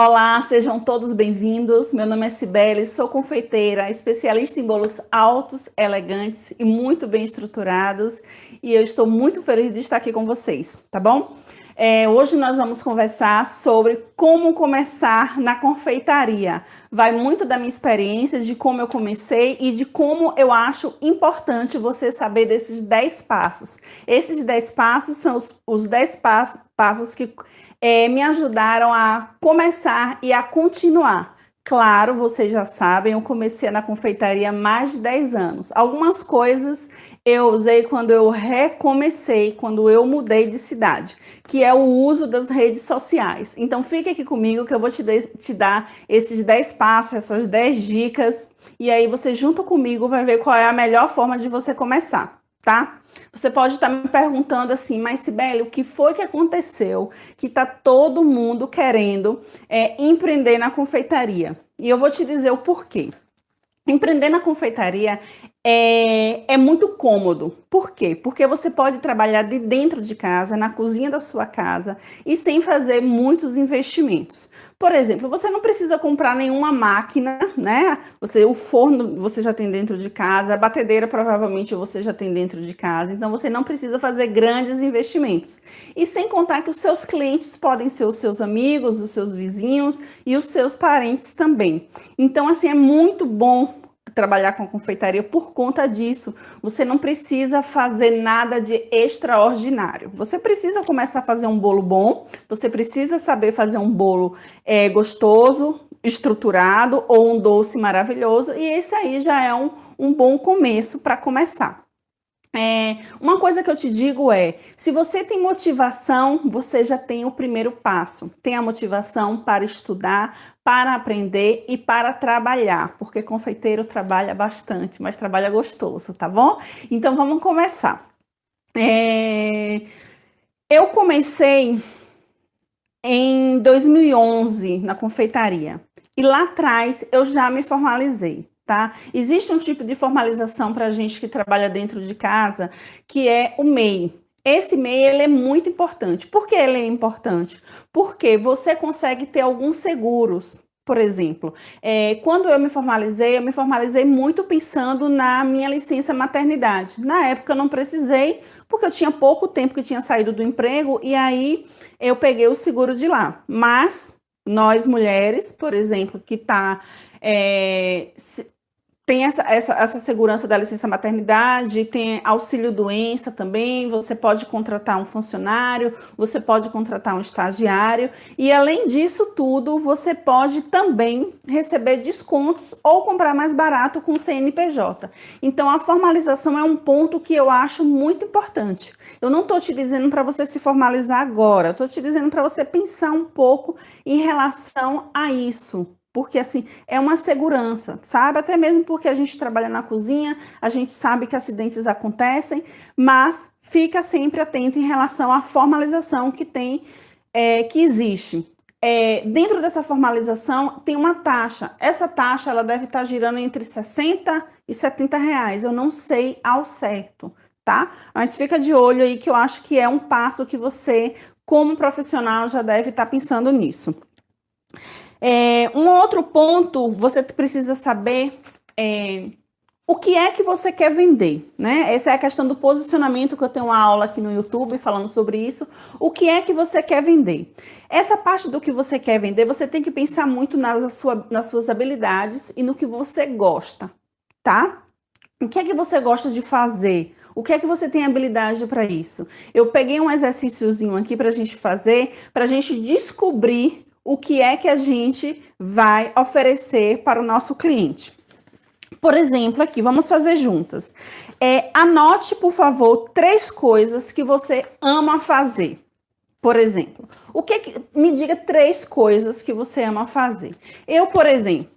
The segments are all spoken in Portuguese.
Olá, sejam todos bem-vindos. Meu nome é Cibele, sou confeiteira, especialista em bolos altos, elegantes e muito bem estruturados. E eu estou muito feliz de estar aqui com vocês, tá bom? Hoje nós vamos conversar sobre como começar na confeitaria. Vai muito da minha experiência, de como eu comecei e de como eu acho importante você saber desses 10 passos. Esses 10 passos são os 10 passos que me ajudaram a começar e a continuar. Claro, vocês já sabem, eu comecei na confeitaria há mais de 10 anos. Algumas coisas eu usei quando eu recomecei, quando eu mudei de cidade, que é o uso das redes sociais. Então fique aqui comigo que eu vou te dar esses 10 passos, essas 10 dicas, e aí você junto comigo vai ver qual é a melhor forma de você começar, tá? Você pode estar me perguntando assim, mas Cibele, o que foi que aconteceu que está todo mundo querendo empreender na confeitaria? E eu vou te dizer o porquê. Empreender na confeitaria é muito cômodo. Por quê? Porque você pode trabalhar de dentro de casa, na cozinha da sua casa e sem fazer muitos investimentos. Por exemplo, você não precisa comprar nenhuma máquina, né? O forno você já tem dentro de casa, a batedeira provavelmente você já tem dentro de casa, então você não precisa fazer grandes investimentos. E sem contar que os seus clientes podem ser os seus amigos, os seus vizinhos e os seus parentes também. Então, assim, é muito bom trabalhar com a confeitaria por conta disso. Você não precisa fazer nada de extraordinário. Você precisa começar a fazer um bolo bom, você precisa saber fazer um bolo gostoso, estruturado ou um doce maravilhoso, e esse aí já é um bom começo para começar. Uma coisa que eu te digo se você tem motivação, você já tem o primeiro passo. Tem a motivação para estudar, para aprender e para trabalhar, porque confeiteiro trabalha bastante, mas trabalha gostoso, tá bom? Então vamos começar. Eu comecei em 2011 na confeitaria e lá atrás eu já me formalizei. Tá? Existe um tipo de formalização para a gente que trabalha dentro de casa, que é o MEI. Esse MEI ele é muito importante. Por que ele é importante? Porque você consegue ter alguns seguros. Por exemplo, quando eu me formalizei muito pensando na minha licença maternidade. Na época eu não precisei, porque eu tinha pouco tempo que tinha saído do emprego, e aí eu peguei o seguro de lá. Mas nós mulheres, por exemplo, que tem essa segurança da licença maternidade, tem auxílio doença também, você pode contratar um funcionário, você pode contratar um estagiário, e além disso tudo, você pode também receber descontos ou comprar mais barato com o CNPJ. Então, a formalização é um ponto que eu acho muito importante. Eu não estou te dizendo para você se formalizar agora, estou te dizendo para você pensar um pouco em relação a isso. Porque, assim, é uma segurança, sabe? Até mesmo porque a gente trabalha na cozinha, a gente sabe que acidentes acontecem, mas fica sempre atento em relação à formalização que existe. Dentro dessa formalização tem uma taxa. Essa taxa ela deve estar girando entre 60 e 70 reais. Eu não sei ao certo, tá? Mas fica de olho aí que eu acho que é um passo que você, como profissional, já deve estar pensando nisso. Um outro ponto, você precisa saber o que é que você quer vender, né? Essa é a questão do posicionamento, que eu tenho uma aula aqui no YouTube falando sobre isso. O que é que você quer vender? Essa parte do que você quer vender, você tem que pensar muito nas suas habilidades e no que você gosta, tá? O que é que você gosta de fazer? O que é que você tem habilidade para isso? Eu peguei um exercíciozinho aqui para a gente fazer, para a gente descobrir o que é que a gente vai oferecer para o nosso cliente. Por exemplo, aqui, vamos fazer juntas. Anote, por favor, 3 coisas que você ama fazer. Por exemplo, me diga 3 coisas que você ama fazer. Eu, por exemplo,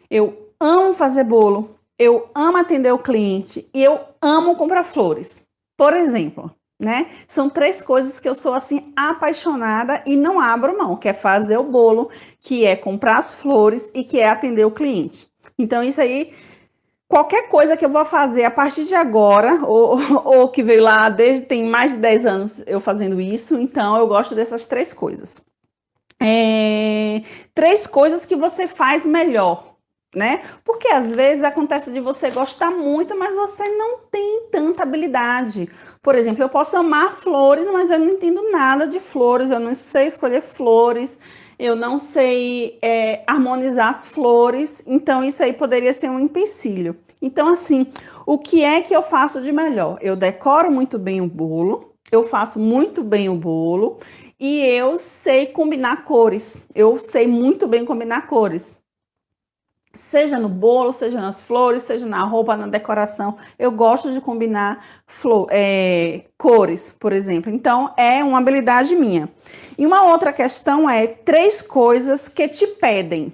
eu amo fazer bolo, eu amo atender o cliente e eu amo comprar flores. Por exemplo, né? São 3 coisas que eu sou assim apaixonada e não abro mão, que é fazer o bolo, que é comprar as flores e que é atender o cliente. Então isso aí, qualquer coisa que eu vou fazer a partir de agora, ou que veio lá tem mais de 10 anos eu fazendo isso, então eu gosto dessas 3 coisas. é, 3 coisas que você faz melhor, né? Porque às vezes acontece de você gostar muito, mas você não tem tanta habilidade. Por exemplo, eu posso amar flores, mas eu não entendo nada de flores, eu não sei escolher flores, eu não sei harmonizar as flores, então isso aí poderia ser um empecilho. Então, assim, o que é que eu faço de melhor? Eu decoro muito bem o bolo, eu faço muito bem o bolo e eu sei combinar cores. Eu sei muito bem combinar cores. Seja no bolo, seja nas flores, seja na roupa, na decoração. Eu gosto de combinar cores, por exemplo. Então, é uma habilidade minha. E uma outra questão é 3 coisas que te pedem,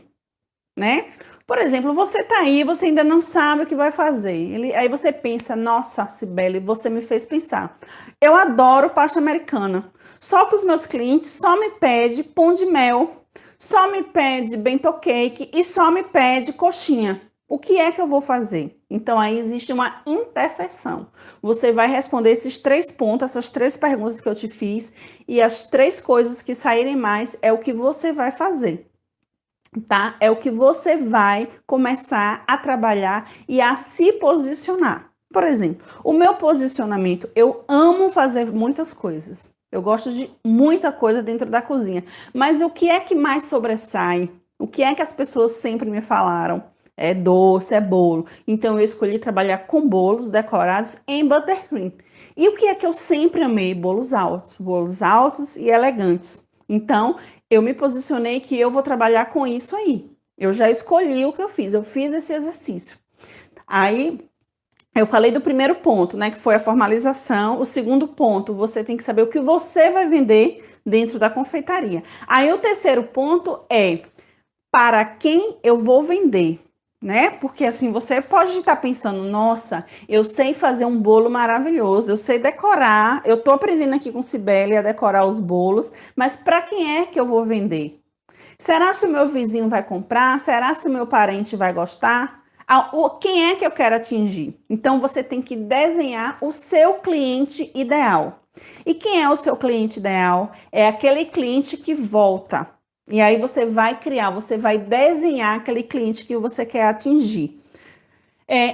né? Por exemplo, você tá aí, você ainda não sabe o que vai fazer. Aí você pensa, nossa, Cibele, você me fez pensar. Eu adoro pasta americana. Só que os meus clientes só me pedem pão de mel, só me pede bento cake e só me pede coxinha. O que é que eu vou fazer? Então aí existe uma interseção. Você vai responder esses 3 pontos, essas 3 perguntas que eu te fiz, e as 3 coisas que saírem mais é o que você vai fazer. Tá? É o que você vai começar a trabalhar e a se posicionar. Por exemplo, o meu posicionamento, eu amo fazer muitas coisas. Eu gosto de muita coisa dentro da cozinha. Mas o que é que mais sobressai? O que é que as pessoas sempre me falaram? É doce, é bolo. Então eu escolhi trabalhar com bolos decorados em buttercream. E o que é que eu sempre amei? Bolos altos e elegantes. Então, eu me posicionei que eu vou trabalhar com isso aí. Eu já escolhi o que eu fiz esse exercício. Aí, eu falei do primeiro ponto, né, que foi a formalização. O segundo ponto, você tem que saber o que você vai vender dentro da confeitaria. Aí, o terceiro ponto é para quem eu vou vender, né? Porque assim, você pode estar pensando, nossa, eu sei fazer um bolo maravilhoso, eu sei decorar, eu tô aprendendo aqui com Cibele a decorar os bolos, mas para quem é que eu vou vender? Será se o meu vizinho vai comprar? Será se o meu parente vai gostar? Quem é que eu quero atingir? Então você tem que desenhar o seu cliente ideal. E quem é o seu cliente ideal? É aquele cliente que volta. E aí você vai criar, você vai desenhar aquele cliente que você quer atingir.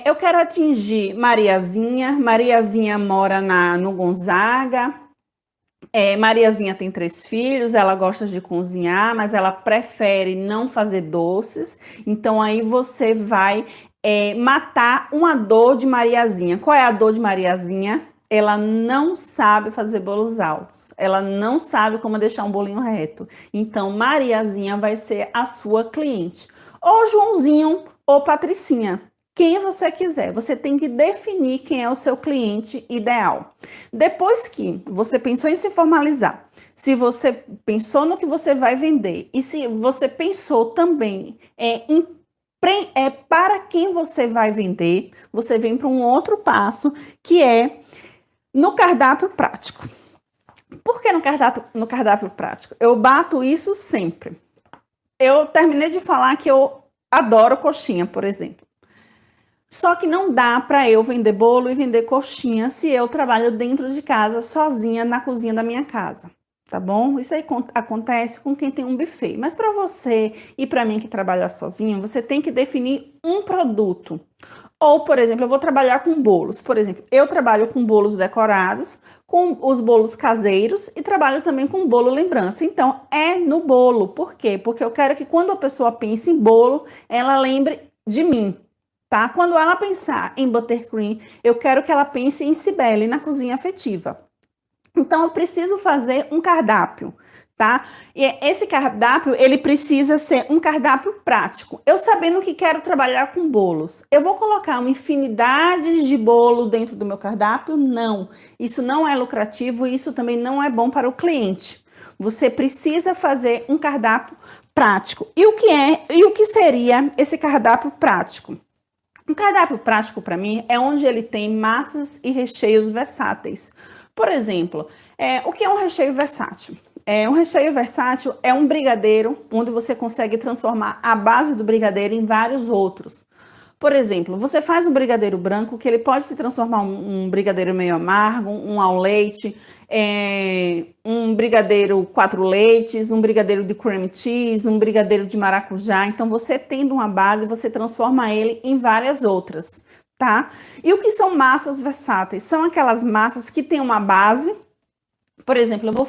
Eu quero atingir Mariazinha. Mariazinha mora no Gonzaga. Mariazinha tem 3 filhos, ela gosta de cozinhar, mas ela prefere não fazer doces. Então aí você vai matar uma dor de Mariazinha. Qual é a dor de Mariazinha? Ela não sabe fazer bolos altos. Ela não sabe como deixar um bolinho reto. Então Mariazinha vai ser a sua cliente. Ou Joãozinho ou Patricinha. Quem você quiser, você tem que definir quem é o seu cliente ideal. Depois que você pensou em se formalizar, se você pensou no que você vai vender e se você pensou também para quem você vai vender, você vem para um outro passo que é no cardápio prático. Por que no cardápio prático? Eu bato isso sempre. Eu terminei de falar que eu adoro coxinha, por exemplo. Só que não dá para eu vender bolo e vender coxinha se eu trabalho dentro de casa, sozinha, na cozinha da minha casa, tá bom? Isso aí acontece com quem tem um buffet. Mas para você e para mim que trabalha sozinha, você tem que definir um produto. Ou, por exemplo, eu vou trabalhar com bolos. Por exemplo, eu trabalho com bolos decorados, com os bolos caseiros e trabalho também com bolo lembrança. Então, é no bolo. Por quê? Porque eu quero que quando a pessoa pense em bolo, ela lembre de mim. Tá? Quando ela pensar em buttercream, eu quero que ela pense em Cibele, na cozinha afetiva. Então, eu preciso fazer um cardápio, tá? E esse cardápio, ele precisa ser um cardápio prático. Eu sabendo que quero trabalhar com bolos, eu vou colocar uma infinidade de bolo dentro do meu cardápio? Não. Isso não é lucrativo e isso também não é bom para o cliente. Você precisa fazer um cardápio prático. E o que seria esse cardápio prático? Um cardápio prático para mim é onde ele tem massas e recheios versáteis. Por exemplo, o que é um recheio versátil? Um recheio versátil é um brigadeiro onde você consegue transformar a base do brigadeiro em vários outros. Por exemplo, você faz um brigadeiro branco que ele pode se transformar um brigadeiro meio amargo, um ao leite, um brigadeiro 4 leites, um brigadeiro de cream cheese, um brigadeiro de maracujá. Então, você tendo uma base, você transforma ele em várias outras, tá? E o que são massas versáteis? São aquelas massas que têm uma base. Por exemplo, vou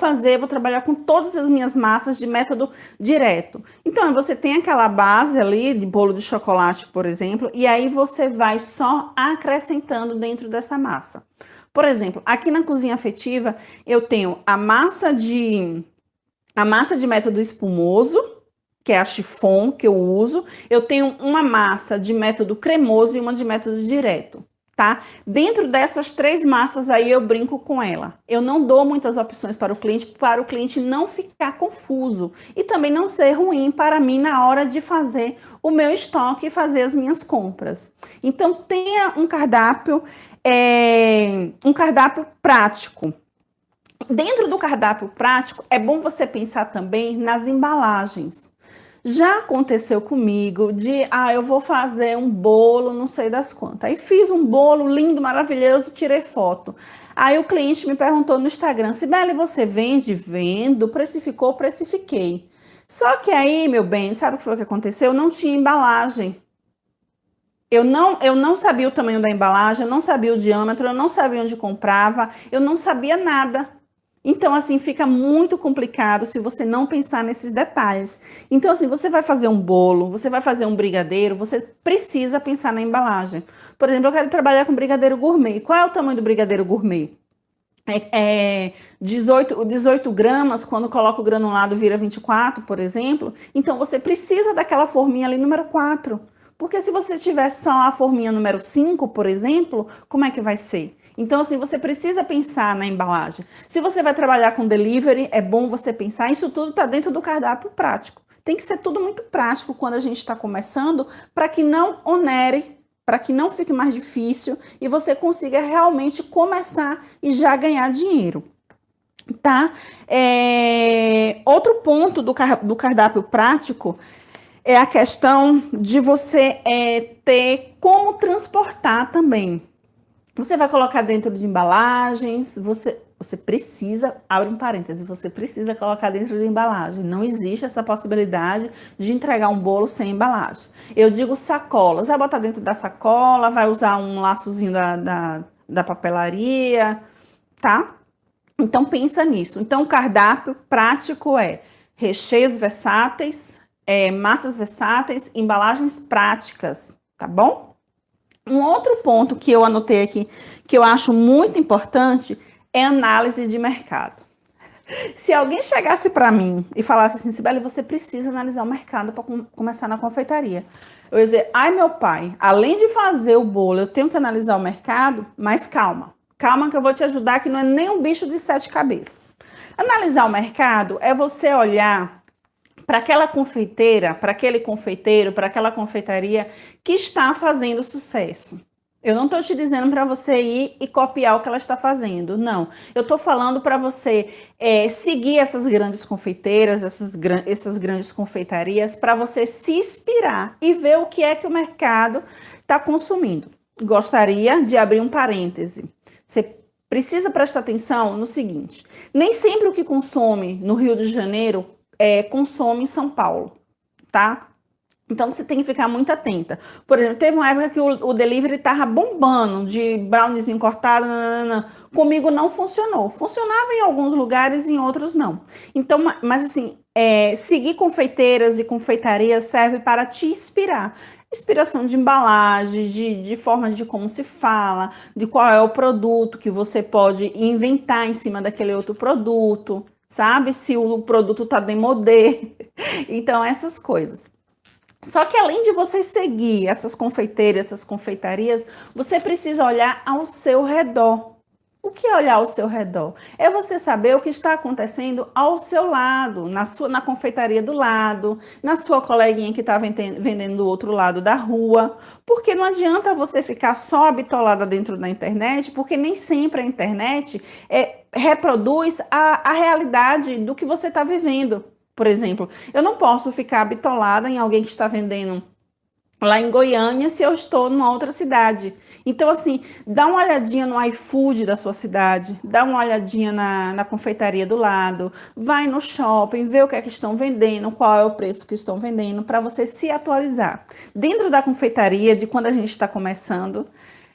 trabalhar com todas as minhas massas de método direto. Então, você tem aquela base ali de bolo de chocolate, por exemplo, e aí você vai só acrescentando dentro dessa massa. Por exemplo, aqui na cozinha afetiva, eu tenho a massa de método espumoso, que é a chiffon que eu uso. Eu tenho uma massa de método cremoso e uma de método direto. Tá? Dentro dessas 3 massas aí eu brinco com ela. Eu não dou muitas opções para o cliente não ficar confuso e também não ser ruim para mim na hora de fazer o meu estoque e fazer as minhas compras. Então tenha um cardápio prático. Dentro do cardápio prático é bom você pensar também nas embalagens. Já aconteceu comigo de, eu vou fazer um bolo, não sei das quantas. Aí fiz um bolo lindo, maravilhoso, tirei foto. Aí o cliente me perguntou no Instagram, Sibeli, você vende? Vendo. Precificou? Precifiquei. Só que aí, meu bem, sabe o que foi que aconteceu? Não tinha embalagem. Eu não sabia o tamanho da embalagem, eu não sabia o diâmetro, eu não sabia onde comprava, eu não sabia nada. Então, assim, fica muito complicado se você não pensar nesses detalhes. Então, assim, você vai fazer um bolo, você vai fazer um brigadeiro, você precisa pensar na embalagem. Por exemplo, eu quero trabalhar com brigadeiro gourmet. Qual é o tamanho do brigadeiro gourmet? 18 gramas, quando coloca o granulado vira 24, por exemplo. Então, você precisa daquela forminha ali número 4. Porque se você tiver só a forminha número 5, por exemplo, como é que vai ser? Então, assim, você precisa pensar na embalagem. Se você vai trabalhar com delivery, é bom você pensar. Isso tudo está dentro do cardápio prático. Tem que ser tudo muito prático quando a gente está começando, para que não onere, para que não fique mais difícil e você consiga realmente começar e já ganhar dinheiro. Tá? Outro ponto do cardápio prático é a questão de você ter como transportar também. Você vai colocar dentro de embalagens, você precisa, abre um parêntese, você precisa colocar dentro de embalagem. Não existe essa possibilidade de entregar um bolo sem embalagem. Eu digo sacolas, vai botar dentro da sacola, vai usar um laçozinho da papelaria, tá? Então pensa nisso. Então o cardápio prático é recheios versáteis, massas versáteis, embalagens práticas, tá bom? Um outro ponto que eu anotei aqui, que eu acho muito importante, é análise de mercado. Se alguém chegasse para mim e falasse assim, Sibeli, você precisa analisar o mercado para começar na confeitaria. Eu ia dizer, ai meu pai, além de fazer o bolo, eu tenho que analisar o mercado, mas calma. Calma que eu vou te ajudar, que não é nem um bicho de 7 cabeças. Analisar o mercado é você olhar para aquela confeiteira, para aquele confeiteiro, para aquela confeitaria que está fazendo sucesso. Eu não estou te dizendo para você ir e copiar o que ela está fazendo, não. Eu estou falando para você seguir essas grandes confeiteiras, essas grandes confeitarias, para você se inspirar e ver o que é que o mercado está consumindo. Gostaria de abrir um parêntese. Você precisa prestar atenção no seguinte, nem sempre o que consome no Rio de Janeiro consome em São Paulo, tá? Então, você tem que ficar muito atenta. Por exemplo, teve uma época que o delivery tava bombando, de browniezinho cortado, nanana. Comigo não funcionou. Funcionava em alguns lugares, em outros não. Então, mas assim, seguir confeiteiras e confeitarias serve para te inspirar. Inspiração de embalagem, de forma de como se fala, de qual é o produto que você pode inventar em cima daquele outro produto, sabe? Se o produto tá demodé. Então, essas coisas. Só que além de você seguir essas confeiteiras, essas confeitarias, você precisa olhar ao seu redor. O que é olhar ao seu redor? É você saber o que está acontecendo ao seu lado, na confeitaria do lado, na sua coleguinha que está vendendo do outro lado da rua. Porque não adianta você ficar só bitolada dentro da internet, porque nem sempre a internet reproduz a realidade do que você está vivendo. Por exemplo, eu não posso ficar bitolada em alguém que está vendendo lá em Goiânia se eu estou numa outra cidade. Então, assim, dá uma olhadinha no iFood da sua cidade, dá uma olhadinha na confeitaria do lado, vai no shopping, vê o que é que estão vendendo, qual é o preço que estão vendendo, para você se atualizar. Dentro da confeitaria, de quando a gente está começando,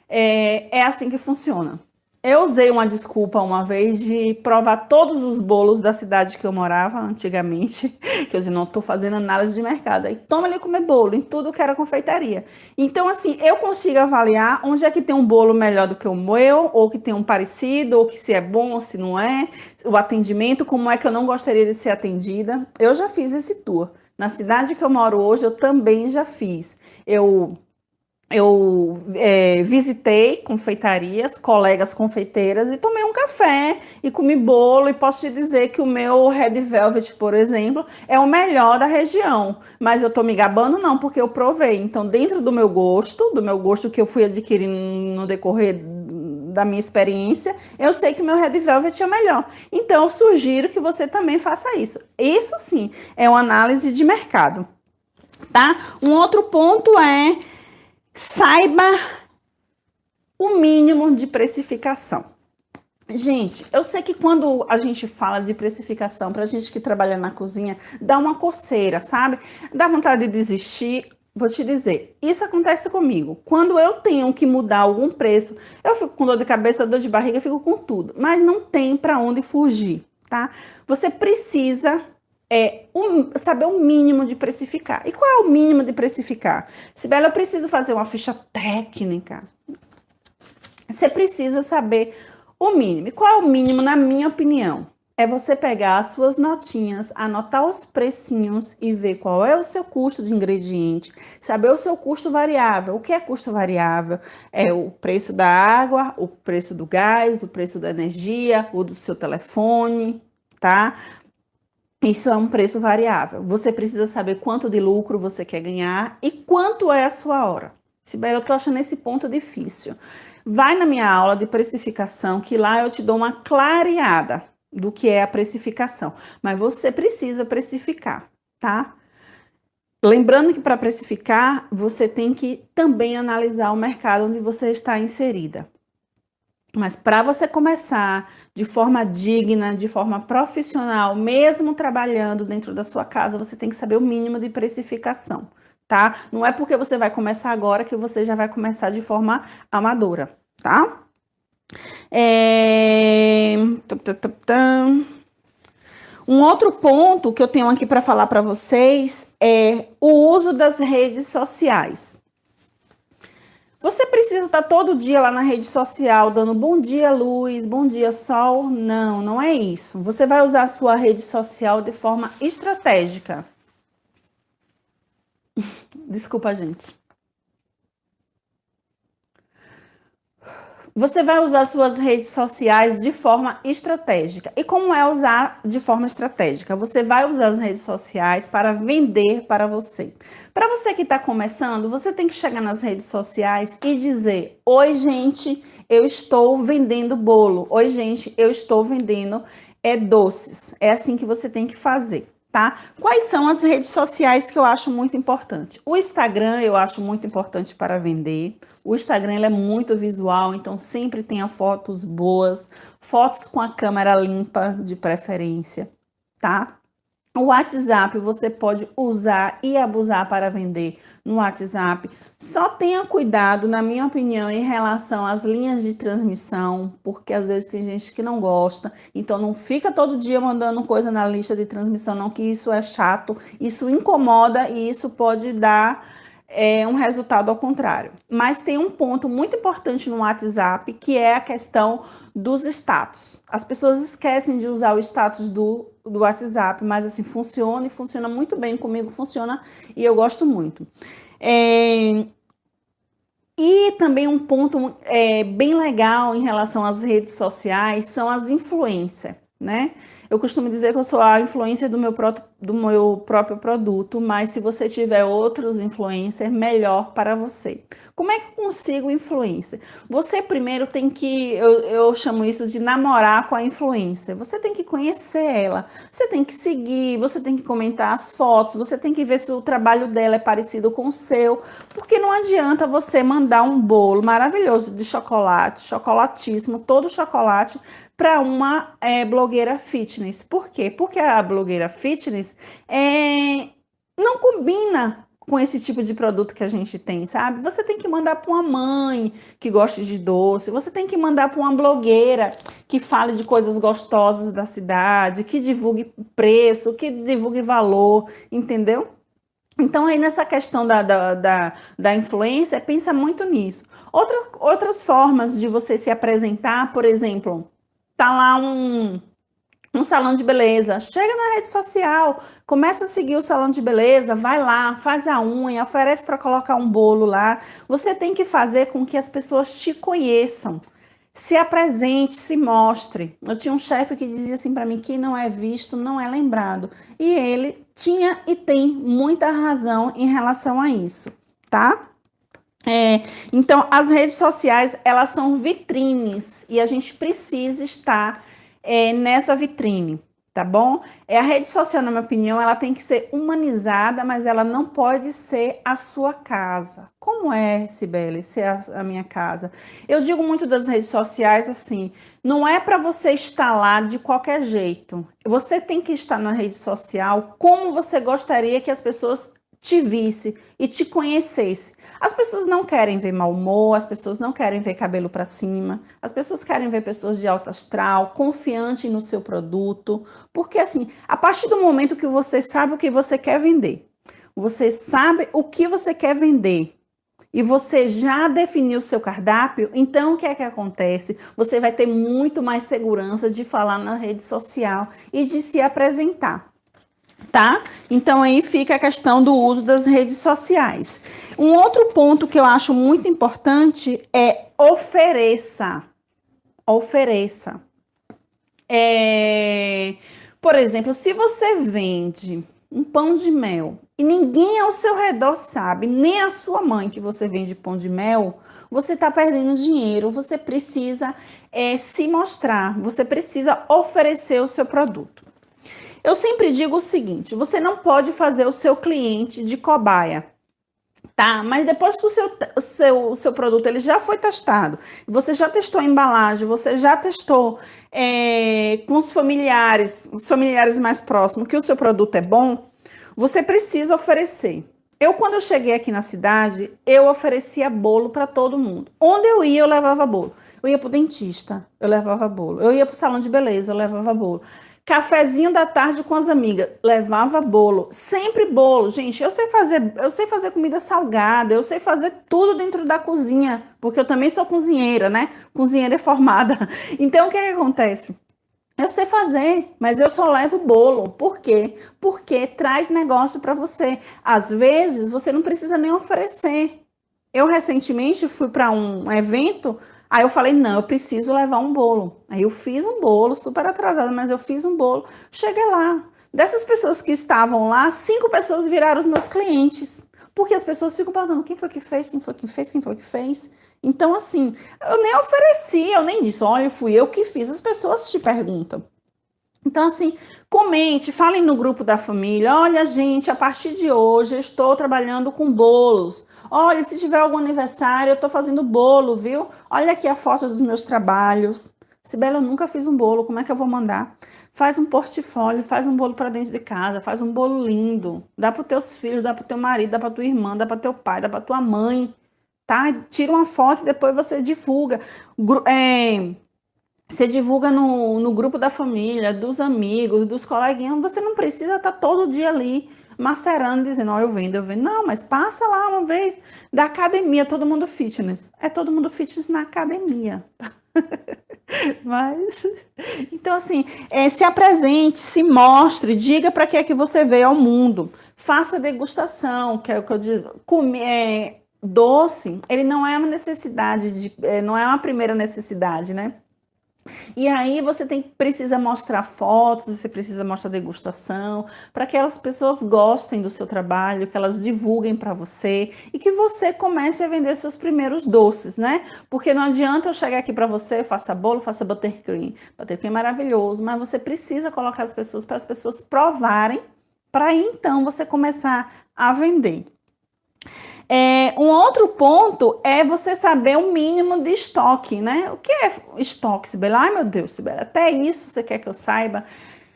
é assim que funciona. Eu usei uma desculpa uma vez de provar todos os bolos da cidade que eu morava antigamente, que eu disse, não estou fazendo análise de mercado. Aí toma ali comer bolo em tudo que era confeitaria. Então, assim, eu consigo avaliar onde é que tem um bolo melhor do que o meu, ou que tem um parecido, ou que se é bom ou se não é, o atendimento, como é que eu não gostaria de ser atendida. Eu já fiz esse tour. Na cidade que eu moro hoje, eu também já fiz. Eu visitei confeitarias, colegas confeiteiras e tomei um café e comi bolo e posso te dizer que o meu Red Velvet, por exemplo, é o melhor da região. Mas eu tô me gabando não, porque eu provei. Então, dentro do meu gosto que eu fui adquirindo no decorrer da minha experiência, eu sei que o meu Red Velvet é o melhor. Então, eu sugiro que você também faça isso. Isso sim é uma análise de mercado, tá? Um outro ponto é saiba o mínimo de precificação. Gente, eu sei que quando a gente fala de precificação, pra gente que trabalha na cozinha, dá uma coceira, sabe? Dá vontade de desistir. Vou te dizer, isso acontece comigo. Quando eu tenho que mudar algum preço, eu fico com dor de cabeça, dor de barriga, eu fico com tudo. Mas não tem para onde fugir, tá? Você precisa saber o mínimo de precificar. E qual é o mínimo de precificar? Sibeli, eu preciso fazer uma ficha técnica. Você precisa saber o mínimo. E qual é o mínimo, na minha opinião? É você pegar as suas notinhas, anotar os precinhos e ver qual é o seu custo de ingrediente, saber o seu custo variável. O que é custo variável? É o preço da água, o preço do gás, o preço da energia, o do seu telefone, tá? Isso é um preço variável. Você precisa saber quanto de lucro você quer ganhar e quanto é a sua hora. Sibeli, eu tô achando esse ponto difícil. Vai na minha aula de precificação, que lá eu te dou uma clareada do que é a precificação. Mas você precisa precificar, tá? Lembrando que para precificar, você tem que também analisar o mercado onde você está inserida. Mas para você começar de forma digna, de forma profissional, mesmo trabalhando dentro da sua casa, você tem que saber o mínimo de precificação, tá? Não é porque você vai começar agora que você já vai começar de forma amadora, tá? Um outro ponto que eu tenho aqui para falar para vocês é o uso das redes sociais. Você precisa estar todo dia lá na rede social dando bom dia, luz, bom dia, sol? Não, não é isso. Você vai usar a sua rede social de forma estratégica. Desculpa, gente. Você vai usar suas redes sociais de forma estratégica. E como é usar de forma estratégica? Você vai usar as redes sociais para vender para você. Para você que está começando, você tem que chegar nas redes sociais e dizer: oi, gente, eu estou vendendo bolo. Oi, gente, eu estou vendendo doces. É assim que você tem que fazer. Tá? Quais são as redes sociais que eu acho muito importante? O Instagram eu acho muito importante para vender. O Instagram ele é muito visual, então sempre tenha fotos boas, fotos com a câmera limpa de preferência, tá? O WhatsApp você pode usar e abusar para vender no WhatsApp. Só tenha cuidado, na minha opinião, em relação às linhas de transmissão, porque às vezes tem gente que não gosta. Então não fica todo dia mandando coisa na lista de transmissão, não, que isso é chato, isso incomoda e isso pode dar um resultado ao contrário. Mas tem um ponto muito importante no WhatsApp, que é a questão dos status. As pessoas esquecem de usar o status do WhatsApp, mas assim, funciona e funciona muito bem comigo, funciona e eu gosto muito. E também um ponto bem legal em relação às redes sociais são as influências, né? Eu costumo dizer que eu sou a influencer do meu próprio produto, mas se você tiver outros influencers, melhor para você. Como é que eu consigo influencer? Você primeiro tem que, eu chamo isso de namorar com a influencer. Você tem que conhecer ela, você tem que seguir, você tem que comentar as fotos, você tem que ver se o trabalho dela é parecido com o seu, porque não adianta você mandar um bolo maravilhoso de chocolate, chocolatíssimo, todo chocolate, para uma blogueira fitness. Por quê? Porque a blogueira fitness não combina com esse tipo de produto que a gente tem, sabe? Você tem que mandar para uma mãe que goste de doce, você tem que mandar para uma blogueira que fale de coisas gostosas da cidade, que divulgue preço, que divulgue valor, entendeu? Então, aí nessa questão da influência, pensa muito nisso. Outras formas de você se apresentar, por exemplo, tá lá um salão de beleza, chega na rede social, começa a seguir o salão de beleza, vai lá, faz a unha, oferece para colocar um bolo lá. Você tem que fazer com que as pessoas te conheçam. Se apresente, se mostre. Eu tinha um chefe que dizia assim para mim: quem não é visto não é lembrado. E ele tinha e tem muita razão em relação a isso, tá? Então, as redes sociais, elas são vitrines e a gente precisa estar nessa vitrine, tá bom? A rede social, na minha opinião, ela tem que ser humanizada, mas ela não pode ser a sua casa. Como é, Cibele, ser a minha casa? Eu digo muito das redes sociais assim, não é para você estar lá de qualquer jeito. Você tem que estar na rede social como você gostaria que as pessoas te visse e te conhecesse. As pessoas não querem ver mau humor, as pessoas não querem ver cabelo para cima, as pessoas querem ver pessoas de alto astral, confiante no seu produto, porque assim, a partir do momento que você sabe o que você quer vender, você sabe o que você quer vender, e você já definiu o seu cardápio, então o que é que acontece? Você vai ter muito mais segurança de falar na rede social e de se apresentar. Tá? Então aí fica a questão do uso das redes sociais. Um outro ponto que eu acho muito importante é ofereça. Ofereça. Por exemplo, se você vende um pão de mel e ninguém ao seu redor sabe, nem a sua mãe que você vende pão de mel, você está perdendo dinheiro. Você precisa se mostrar, você precisa oferecer o seu produto. Eu sempre digo o seguinte: você não pode fazer o seu cliente de cobaia, tá? Mas depois que o seu produto ele já foi testado, você já testou a embalagem, você já testou com os familiares mais próximos, que o seu produto é bom, você precisa oferecer. Quando eu cheguei aqui na cidade, eu oferecia bolo para todo mundo. Onde eu ia, eu levava bolo. Eu ia para o dentista, eu levava bolo. Eu ia para o salão de beleza, eu levava bolo. Cafezinho da tarde com as amigas, levava bolo, sempre bolo. Gente, eu sei fazer comida salgada, eu sei fazer tudo dentro da cozinha, porque eu também sou cozinheira, né? Cozinheira formada. Então, o que acontece? Eu sei fazer, mas eu só levo bolo. Por quê? Porque traz negócio para você. Às vezes, você não precisa nem oferecer. Eu recentemente fui para um evento, aí eu falei, não, eu preciso levar um bolo. Aí eu fiz um bolo, super atrasada, mas eu fiz um bolo. Cheguei lá. Dessas pessoas que estavam lá, 5 pessoas viraram os meus clientes. Porque as pessoas ficam perguntando quem foi que fez, quem foi que fez, quem foi que fez. Então, assim, eu nem ofereci, eu nem disse, olha, fui eu que fiz. As pessoas te perguntam. Então, assim, comente, falem no grupo da família. Olha, gente, a partir de hoje eu estou trabalhando com bolos. Olha, se tiver algum aniversário, eu estou fazendo bolo, viu? Olha aqui a foto dos meus trabalhos. Sibeli, eu nunca fiz um bolo, como é que eu vou mandar? Faz um portfólio, faz um bolo para dentro de casa, faz um bolo lindo. Dá para os teus filhos, dá para o teu marido, dá para tua irmã, dá para teu pai, dá para tua mãe, tá? Tira uma foto e depois você divulga. Você divulga no grupo da família, dos amigos, dos coleguinhas. Você não precisa estar todo dia ali macerando, dizendo, ó, eu vendo. Não, mas passa lá uma vez da academia, todo mundo fitness. É todo mundo fitness na academia. Mas, então assim, se apresente, se mostre, diga para que é que você veio ao mundo. Faça degustação, que é o que eu digo. Comer doce, ele não é uma necessidade, não é uma primeira necessidade, né? E aí você precisa mostrar fotos, você precisa mostrar degustação, para que as pessoas gostem do seu trabalho, que elas divulguem para você e que você comece a vender seus primeiros doces, né? Porque não adianta eu chegar aqui para você, faça bolo, faça buttercream. Buttercream é maravilhoso, mas você precisa colocar as pessoas para as pessoas provarem, para então você começar a vender. Um outro ponto é você saber o mínimo de estoque, né? O que é estoque, Sibeli? Ai, meu Deus, Sibeli, até isso você quer que eu saiba?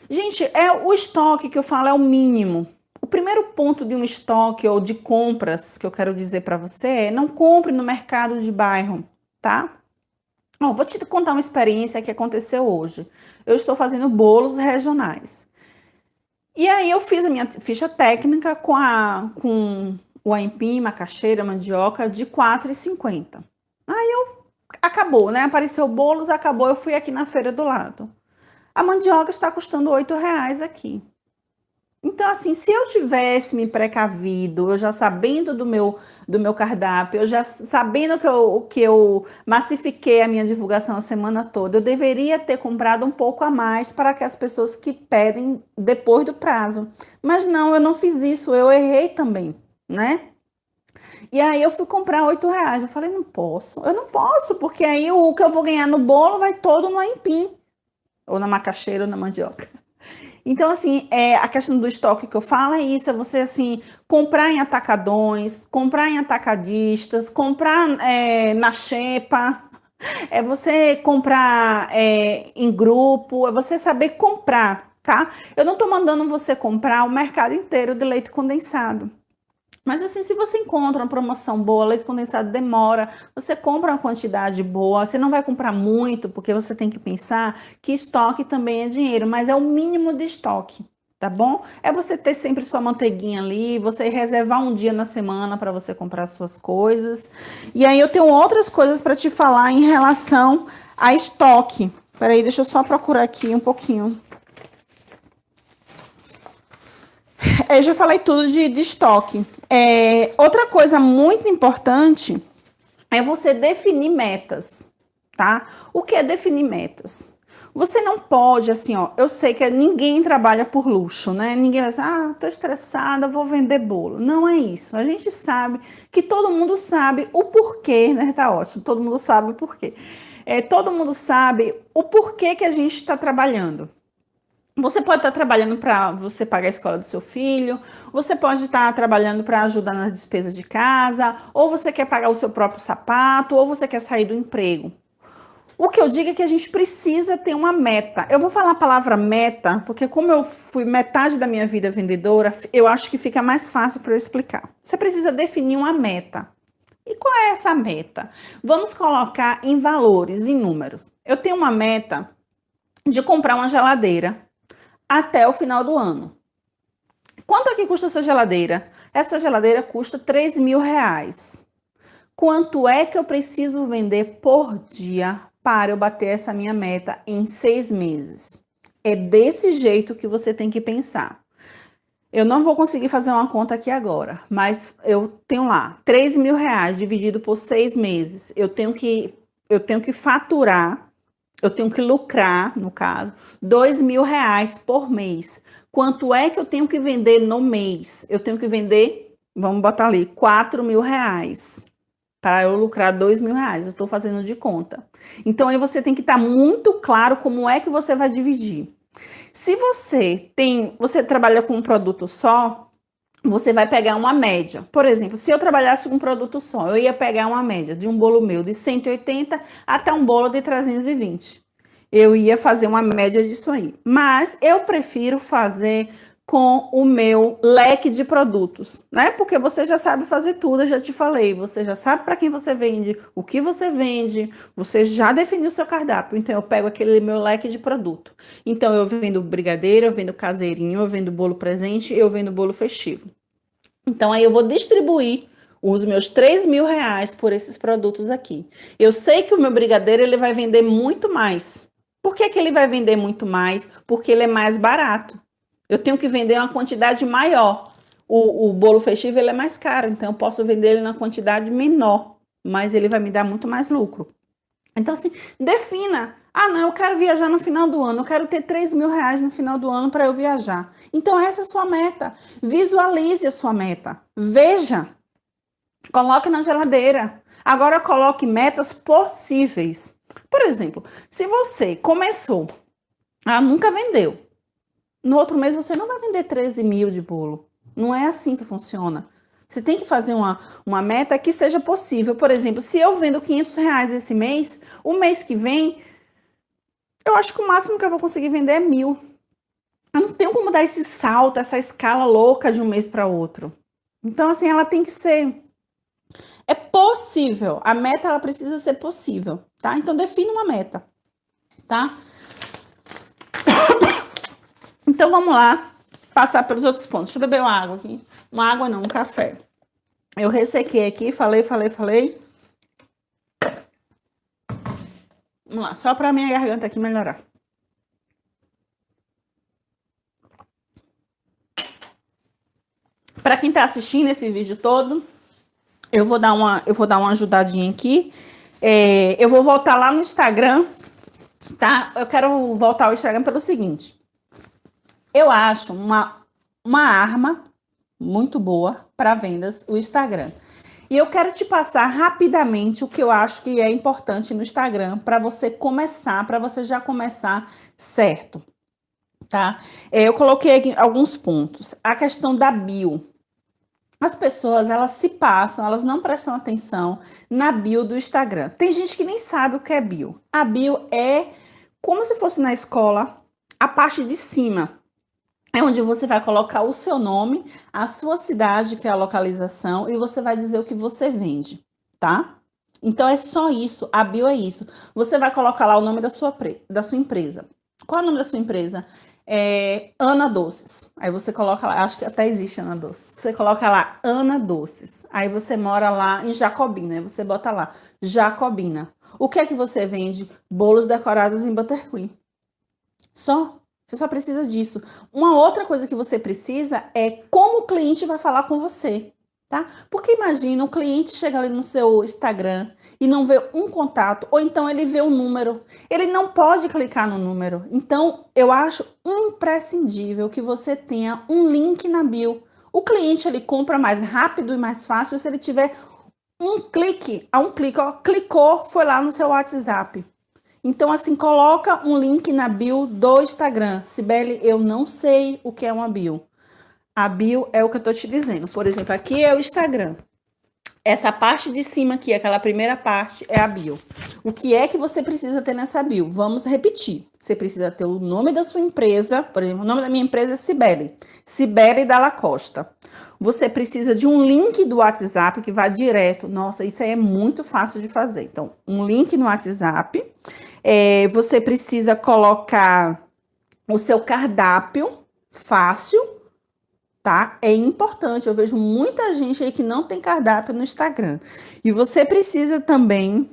Gente, o estoque que eu falo é o mínimo. O primeiro ponto de um estoque ou de compras que eu quero dizer para você é não compre no mercado de bairro, tá? Vou te contar uma experiência que aconteceu hoje. Eu estou fazendo bolos regionais. E aí eu fiz a minha ficha técnica com o aipim, macaxeira, mandioca de R$ 4,50. Acabou, né? Apareceu bolos, acabou. Eu fui aqui na feira do lado. A mandioca está custando R$ 8 aqui. Então, assim, se eu tivesse me precavido, eu já sabendo do meu cardápio, eu já sabendo que eu massifiquei a minha divulgação a semana toda, eu deveria ter comprado um pouco a mais para que as pessoas que pedem depois do prazo. Mas não, eu não fiz isso, eu errei também, né? E aí eu fui comprar R$ 8. Eu falei, eu não posso, porque aí o que eu vou ganhar no bolo vai todo no aipim, ou na macaxeira ou na mandioca. Então, assim, a questão do estoque que eu falo é isso, é você, assim, comprar em atacadões, comprar em atacadistas, comprar na xepa, é você comprar em grupo, é você saber comprar, tá? Eu não tô mandando você comprar o mercado inteiro de leite condensado. Mas assim, se você encontra uma promoção boa, leite condensado demora, você compra uma quantidade boa, você não vai comprar muito, porque você tem que pensar que estoque também é dinheiro, mas é o mínimo de estoque, tá bom? É você ter sempre sua manteiguinha ali, você reservar um dia na semana para você comprar suas coisas. E aí eu tenho outras coisas para te falar em relação a estoque. Peraí, deixa eu só procurar aqui um pouquinho. Eu já falei tudo de estoque. Outra coisa muito importante é você definir metas, tá? O que é definir metas? Você não pode, assim, ó, eu sei que ninguém trabalha por luxo, né? Ninguém vai dizer, tô estressada, vou vender bolo. Não é isso. A gente sabe que todo mundo sabe o porquê, né? Tá ótimo, todo mundo sabe o porquê. Todo mundo sabe o porquê que a gente está trabalhando. Você pode estar trabalhando para você pagar a escola do seu filho, você pode estar trabalhando para ajudar nas despesas de casa, ou você quer pagar o seu próprio sapato, ou você quer sair do emprego. O que eu digo é que a gente precisa ter uma meta. Eu vou falar a palavra meta, porque como eu fui metade da minha vida vendedora, eu acho que fica mais fácil para eu explicar. Você precisa definir uma meta. E qual é essa meta? Vamos colocar em valores, em números. Eu tenho uma meta de comprar uma geladeira até o final do ano. Quanto é que custa essa geladeira? Essa geladeira custa R$ 3.000. Quanto é que eu preciso vender por dia para eu bater essa minha meta em 6 meses? É desse jeito que você tem que pensar. Eu não vou conseguir fazer uma conta aqui agora, mas eu tenho lá R$ 3.000 dividido por 6 meses. Eu tenho que faturar, eu tenho que lucrar, no caso, R$ 2.000 por mês. Quanto é que eu tenho que vender no mês? Eu tenho que vender, vamos botar ali, R$ 4.000 para eu lucrar R$ 2.000. Eu estou fazendo de conta. Então aí você tem que estar muito claro como é que você vai dividir. Se você trabalha com um produto só, você vai pegar uma média. Por exemplo, se eu trabalhasse com um produto só, eu ia pegar uma média de um bolo meu de 180 até um bolo de 320. Eu ia fazer uma média disso aí. Mas eu prefiro fazer com o meu leque de produtos, né? Porque você já sabe fazer tudo, eu já te falei. Você já sabe para quem você vende, o que você vende, você já definiu o seu cardápio. Então, eu pego aquele meu leque de produto. Então, eu vendo brigadeiro, eu vendo caseirinho, eu vendo bolo presente, eu vendo bolo festivo. Então, aí eu vou distribuir os meus R$ 3.000 por esses produtos aqui. Eu sei que o meu brigadeiro ele vai vender muito mais. Por que ele vai vender muito mais? Porque ele é mais barato. Eu tenho que vender uma quantidade maior. O bolo festivo ele é mais caro, então eu posso vender ele na quantidade menor, mas ele vai me dar muito mais lucro. Então, assim, defina Ah, não, eu quero viajar no final do ano, eu quero ter 3.000 reais no final do ano para eu viajar. Então, essa é a sua meta. Visualize a sua meta. Veja, coloque na geladeira. Agora, coloque metas possíveis. Por exemplo, se você começou, nunca vendeu. No outro mês você não vai vender 13 mil de bolo. Não é assim que funciona. Você tem que fazer uma meta que seja possível. Por exemplo, se eu vendo 500 reais esse mês, o mês que vem, eu acho que o máximo que eu vou conseguir vender é 1.000. Eu não tenho como dar esse salto, essa escala louca de um mês para outro. Então, assim, ela tem que ser. É possível. A meta, ela precisa ser possível, tá? Então, defina uma meta, tá? Então, vamos lá. Passar pelos outros pontos. Deixa eu beber uma água aqui. Uma água não, um café. Eu ressequei aqui, falei. Vamos lá, só pra minha garganta aqui melhorar. Para quem tá assistindo esse vídeo todo, eu vou dar uma ajudadinha aqui. Eu vou voltar lá no Instagram, tá? Eu quero voltar ao Instagram pelo seguinte. Eu acho uma arma muito boa para vendas o Instagram. E eu quero te passar rapidamente o que eu acho que é importante no Instagram para você começar, para você já começar certo, tá? Eu coloquei aqui alguns pontos. A questão da bio. As pessoas, elas se passam, elas não prestam atenção na bio do Instagram. Tem gente que nem sabe o que é bio. A bio é como se fosse na escola, a parte de cima. É onde você vai colocar o seu nome, a sua cidade, que é a localização, e você vai dizer o que você vende, tá? Então é só isso, a bio é isso. Você vai colocar lá o nome da sua empresa. Qual é o nome da sua empresa? Ana Doces. Aí você coloca lá, acho que até existe Ana Doces. Você coloca lá Ana Doces. Aí você mora lá em Jacobina, aí você bota lá Jacobina. O que é que você vende? Bolos decorados em buttercream. Só. Você só precisa disso. Uma outra coisa que você precisa é como o cliente vai falar com você, tá? Porque imagina, o cliente chega ali no seu Instagram e não vê um contato, ou então ele vê um número. Ele não pode clicar no número. Então, eu acho imprescindível que você tenha um link na bio. O cliente, ele compra mais rápido e mais fácil se ele tiver um clique, ó, clicou, foi lá no seu WhatsApp. Então, assim, coloca um link na bio do Instagram. Sibeli, eu não sei o que é uma bio. A bio é o que eu tô te dizendo. Por exemplo, aqui é o Instagram. Essa parte de cima aqui, aquela primeira parte, é a bio. O que é que você precisa ter nessa bio? Vamos repetir. Você precisa ter o nome da sua empresa. Por exemplo, o nome da minha empresa é Sibeli. Sibeli Dalla Costa. Você precisa de um link do WhatsApp que vá direto. Nossa, isso aí é muito fácil de fazer. Então, um link no WhatsApp. Você precisa colocar o seu cardápio fácil, tá? É importante. Eu vejo muita gente aí que não tem cardápio no Instagram. E você precisa também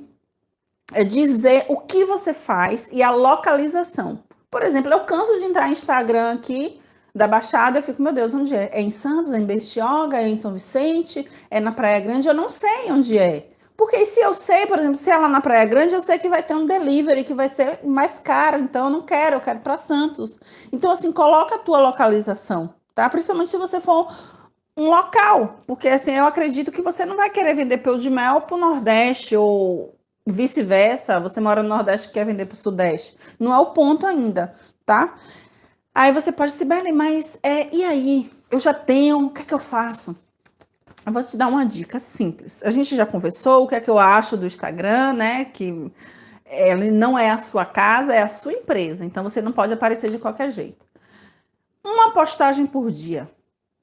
dizer o que você faz e a localização. Por exemplo, eu canso de entrar no Instagram aqui da Baixada, eu fico, meu Deus, onde é? É em Santos, é em Bertioga, é em São Vicente, é na Praia Grande? Eu não sei onde é. Porque se eu sei, por exemplo, se é lá na Praia Grande, eu sei que vai ter um delivery que vai ser mais caro, então eu não quero, eu quero para Santos. Então, assim, coloca a tua localização, tá? Principalmente se você for um local, porque assim, eu acredito que você não vai querer vender pelo de mel para o Nordeste ou vice-versa, você mora no Nordeste e quer vender para o Sudeste. Não é o ponto ainda, tá? Aí você pode se bem, mas e aí? Eu já tenho, o que é que eu faço? Eu vou te dar uma dica simples. A gente já conversou o que é que eu acho do Instagram, né? Que ele não é a sua casa, é a sua empresa. Então você não pode aparecer de qualquer jeito. Uma postagem por dia.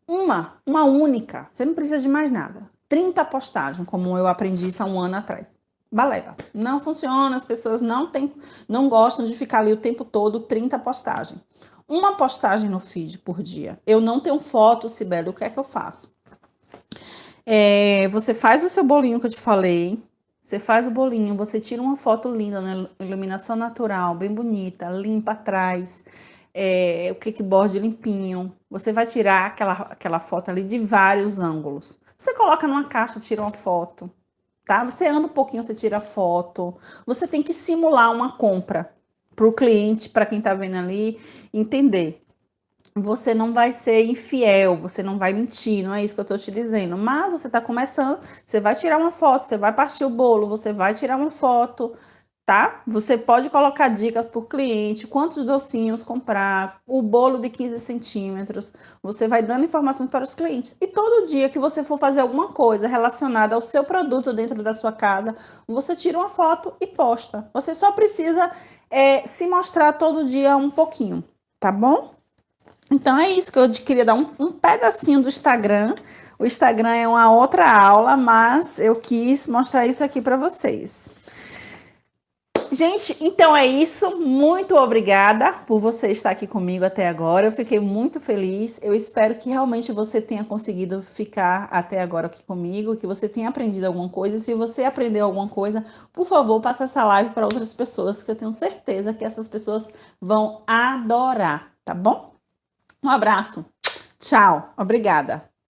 Uma única. Você não precisa de mais nada. 30 postagens, como eu aprendi isso há um ano atrás. Balela. Não funciona, as pessoas não gostam de ficar ali o tempo todo 30 postagens. Uma postagem no feed por dia. Eu não tenho foto, Sibeli, o que é que eu faço? Você faz o seu bolinho que eu te falei. Você faz o bolinho, você tira uma foto linda, né? Iluminação natural, bem bonita, limpa atrás, o kickboard limpinho. Você vai tirar aquela foto ali de vários ângulos. Você coloca numa caixa, tira uma foto, tá? Você anda um pouquinho, você tira foto. Você tem que simular uma compra, para o cliente, para quem está vendo ali, entender. Você não vai ser infiel, você não vai mentir, não é isso que eu estou te dizendo. Mas você está começando, você vai tirar uma foto, você vai partir o bolo, você vai tirar uma foto, tá? Você pode colocar dicas por cliente, quantos docinhos comprar, o bolo de 15 centímetros. Você vai dando informações para os clientes. E todo dia que você for fazer alguma coisa relacionada ao seu produto dentro da sua casa, você tira uma foto e posta. Você só precisa se mostrar todo dia um pouquinho, tá bom? Então é isso que eu queria dar um pedacinho do Instagram. O Instagram é uma outra aula, mas eu quis mostrar isso aqui para vocês. Gente, então é isso. Muito obrigada por você estar aqui comigo até agora. Eu fiquei muito feliz. Eu espero que realmente você tenha conseguido ficar até agora aqui comigo, que você tenha aprendido alguma coisa. Se você aprendeu alguma coisa, por favor, passe essa live para outras pessoas, que eu tenho certeza que essas pessoas vão adorar, tá bom? Um abraço. Tchau. Obrigada.